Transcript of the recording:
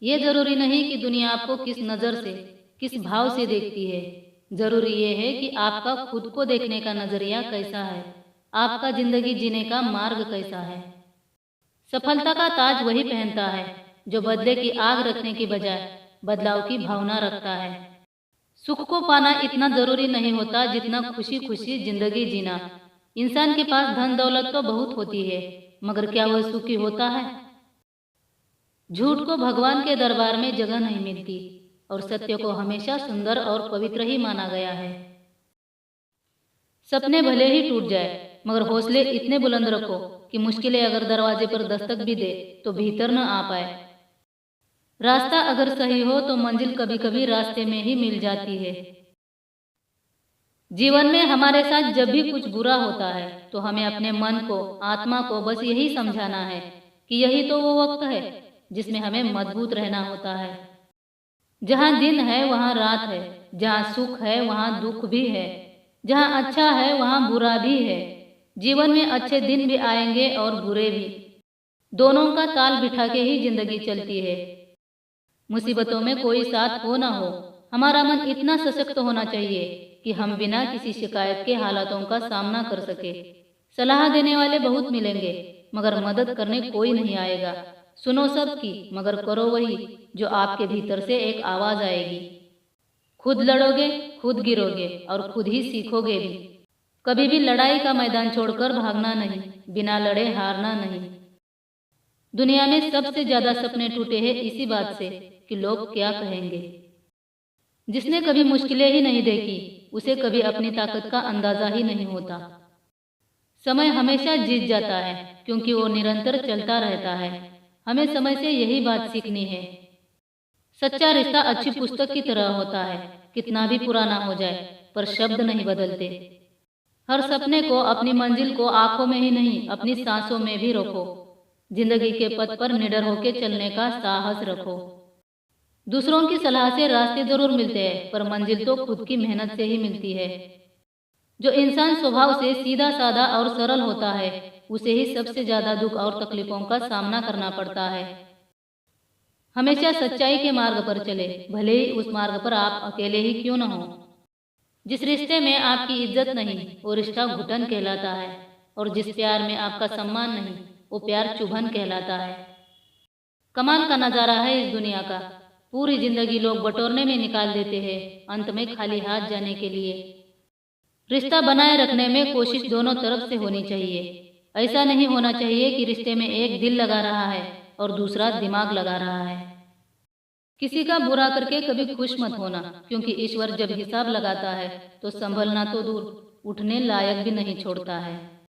ये ज़रूरी नहीं कि दुनिया आपको किस नज़र से, किस भाव से देखती है। ज़रूरी ये है कि आपका खुद को देखने का नज़रिया कैसा है, आपका ज़िंदगी जीने का मार्ग कैसा है। सफलता का ताज वही पहनता है जो बदले की आग रखने की बजाय बदलाव की भावना रखता है। सुख को पाना इतना ज़रूरी नहीं होता जितना खुशी खुशी ज़िंदगी जीना। इंसान के पास धन दौलत तो बहुत होती है, मगर क्या वह सुखी होता है? झूठ को भगवान के दरबार में जगह नहीं मिलती और सत्य को हमेशा सुंदर और पवित्र ही माना गया है। सपने भले ही टूट जाए, मगर हौसले इतने बुलंद रखो कि मुश्किलें अगर दरवाजे पर दस्तक भी दे तो भीतर न आ पाए। रास्ता अगर सही हो तो मंजिल कभी कभी रास्ते में ही मिल जाती है। जीवन में हमारे साथ जब भी कुछ बुरा होता है तो हमें अपने मन को, आत्मा को बस यही समझाना है कि यही तो वो वक्त है जिसमें हमें मजबूत रहना होता है। जहाँ दिन है वहाँ रात है, जहाँ सुख है वहाँ दुख भी है, जहाँ अच्छा है वहाँ बुरा भी है। जीवन में अच्छे दिन भी आएंगे और बुरे भी। दोनों का ताल बिठा के ही जिंदगी चलती है। मुसीबतों में कोई साथ हो ना हो, हमारा मन इतना सशक्त होना चाहिए कि हम बिना किसी शिकायत के हालातों का सामना कर सके। सलाह देने वाले बहुत मिलेंगे, मगर मदद करने कोई नहीं आएगा। सुनो सबकी, मगर करो वही जो आपके भीतर से एक आवाज आएगी। खुद लड़ोगे, खुद गिरोगे और खुद ही सीखोगे भी। कभी भी लड़ाई का मैदान छोड़कर भागना नहीं, बिना लड़े हारना नहीं। दुनिया में सबसे ज्यादा सपने टूटे हैं इसी बात से कि लोग क्या कहेंगे। जिसने कभी मुश्किलें ही नहीं देखी उसे कभी अपनी ताकत का अंदाजा ही नहीं होता। समय हमेशा जीत जाता है क्योंकि वो निरंतर चलता रहता है। हमें समय से यही बात सीखनी है। सच्चा रिश्ता अच्छी पुस्तक की तरह होता है, कितना भी पुराना हो जाए पर शब्द नहीं बदलते। हर सपने को, अपनी मंजिल को आंखों में ही नहीं अपनी सांसों में भी रखो। जिंदगी के पथ पर निडर होकर चलने का साहस रखो। दूसरों की सलाह से रास्ते जरूर मिलते हैं पर मंजिल तो खुद की मेहनत से ही मिलती है। जो इंसान स्वभाव से सीधा साधा और सरल होता है उसे ही सबसे ज्यादा दुख और तकलीफों का सामना करना पड़ता है। हमेशा सच्चाई के मार्ग पर चले, भले ही उस मार्ग पर आप अकेले ही क्यों न हो। जिस रिश्ते में आपकी इज्जत नहीं वो रिश्ता घुटन कहलाता है, और जिस प्यार में आपका सम्मान नहीं वो प्यार चुभन कहलाता है। कमाल का नजारा है इस दुनिया का, पूरी जिंदगी लोग बटोरने में निकाल देते हैं, अंत में खाली हाथ जाने के लिए। रिश्ता बनाए रखने में कोशिश दोनों तरफ से होनी चाहिए। ऐसा नहीं होना चाहिए कि रिश्ते में एक दिल लगा रहा है और दूसरा दिमाग लगा रहा है। किसी का बुरा करके कभी खुश मत होना, क्योंकि ईश्वर जब हिसाब लगाता है तो संभलना तो दूर, उठने लायक भी नहीं छोड़ता है।